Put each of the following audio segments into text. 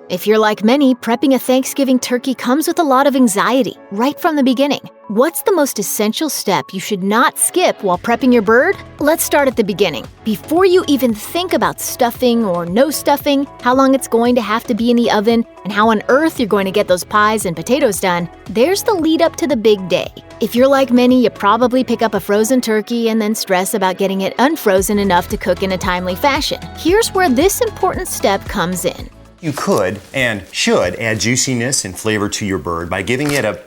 If you're like many, prepping a Thanksgiving turkey comes with a lot of anxiety right from the beginning. What's the most essential step you should not skip while prepping your bird? Let's start at the beginning. Before you even think about stuffing or no stuffing, how long it's going to have to be in the oven, and how on earth you're going to get those pies and potatoes done, there's the lead up to the big day. If you're like many, you probably pick up a frozen turkey and then stress about getting it unfrozen enough to cook in a timely fashion. Here's where this important step comes in. You could and should add juiciness and flavor to your bird by giving it a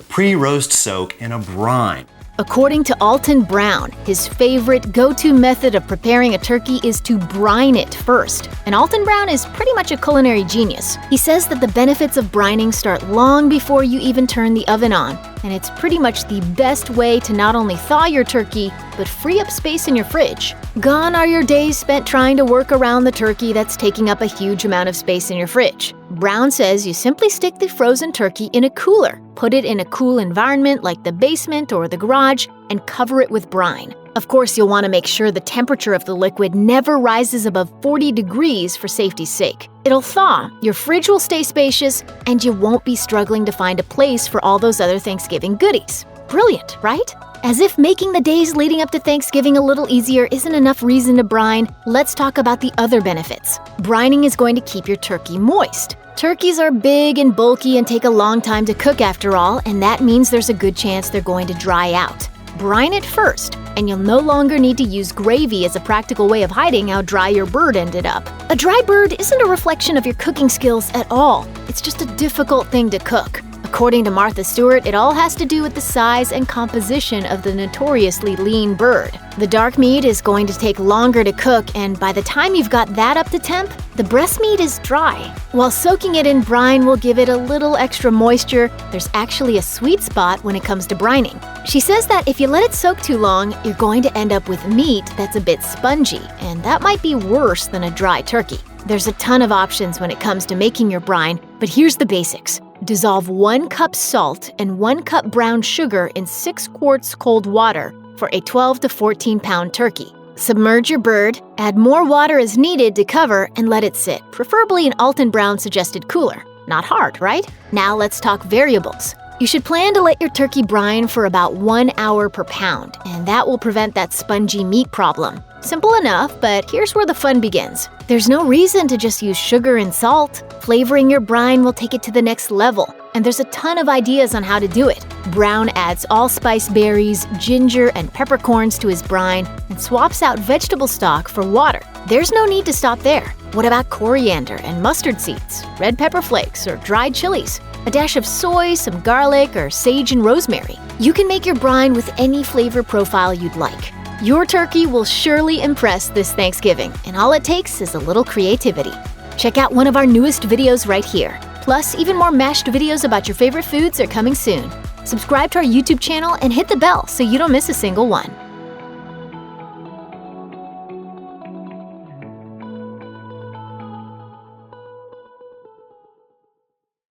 pre-roast soak in a brine. According to Alton Brown, his favorite go-to method of preparing a turkey is to brine it first. And Alton Brown is pretty much a culinary genius. He says that the benefits of brining start long before you even turn the oven on, and it's pretty much the best way to not only thaw your turkey, but free up space in your fridge. Gone are your days spent trying to work around the turkey that's taking up a huge amount of space in your fridge. Brown says you simply stick the frozen turkey in a cooler, put it in a cool environment like the basement or the garage, and cover it with brine. Of course, you'll want to make sure the temperature of the liquid never rises above 40 degrees for safety's sake. It'll thaw, your fridge will stay spacious, and you won't be struggling to find a place for all those other Thanksgiving goodies. Brilliant, right? As if making the days leading up to Thanksgiving a little easier isn't enough reason to brine, let's talk about the other benefits. Brining is going to keep your turkey moist. Turkeys are big and bulky and take a long time to cook after all, and that means there's a good chance they're going to dry out. Brine it first, and you'll no longer need to use gravy as a practical way of hiding how dry your bird ended up. A dry bird isn't a reflection of your cooking skills at all. It's just a difficult thing to cook. According to Martha Stewart, it all has to do with the size and composition of the notoriously lean bird. The dark meat is going to take longer to cook, and by the time you've got that up to temp, the breast meat is dry. While soaking it in brine will give it a little extra moisture, there's actually a sweet spot when it comes to brining. She says that if you let it soak too long, you're going to end up with meat that's a bit spongy, and that might be worse than a dry turkey. There's a ton of options when it comes to making your brine, but here's the basics. Dissolve 1 cup salt and 1 cup brown sugar in 6 quarts cold water for a 12 to 14 pound turkey. Submerge your bird, add more water as needed to cover, and let it sit, preferably in Alton Brown suggested cooler. Not hard, right? Now let's talk variables. You should plan to let your turkey brine for about 1 hour per pound, and that will prevent that spongy meat problem. Simple enough, but here's where the fun begins. There's no reason to just use sugar and salt. Flavoring your brine will take it to the next level, and there's a ton of ideas on how to do it. Brown adds allspice berries, ginger, and peppercorns to his brine and swaps out vegetable stock for water. There's no need to stop there. What about coriander and mustard seeds, red pepper flakes, or dried chilies? A dash of soy, some garlic, or sage and rosemary. You can make your brine with any flavor profile you'd like. Your turkey will surely impress this Thanksgiving, and all it takes is a little creativity. Check out one of our newest videos right here. Plus, even more mashed videos about your favorite foods are coming soon. Subscribe to our YouTube channel and hit the bell so you don't miss a single one.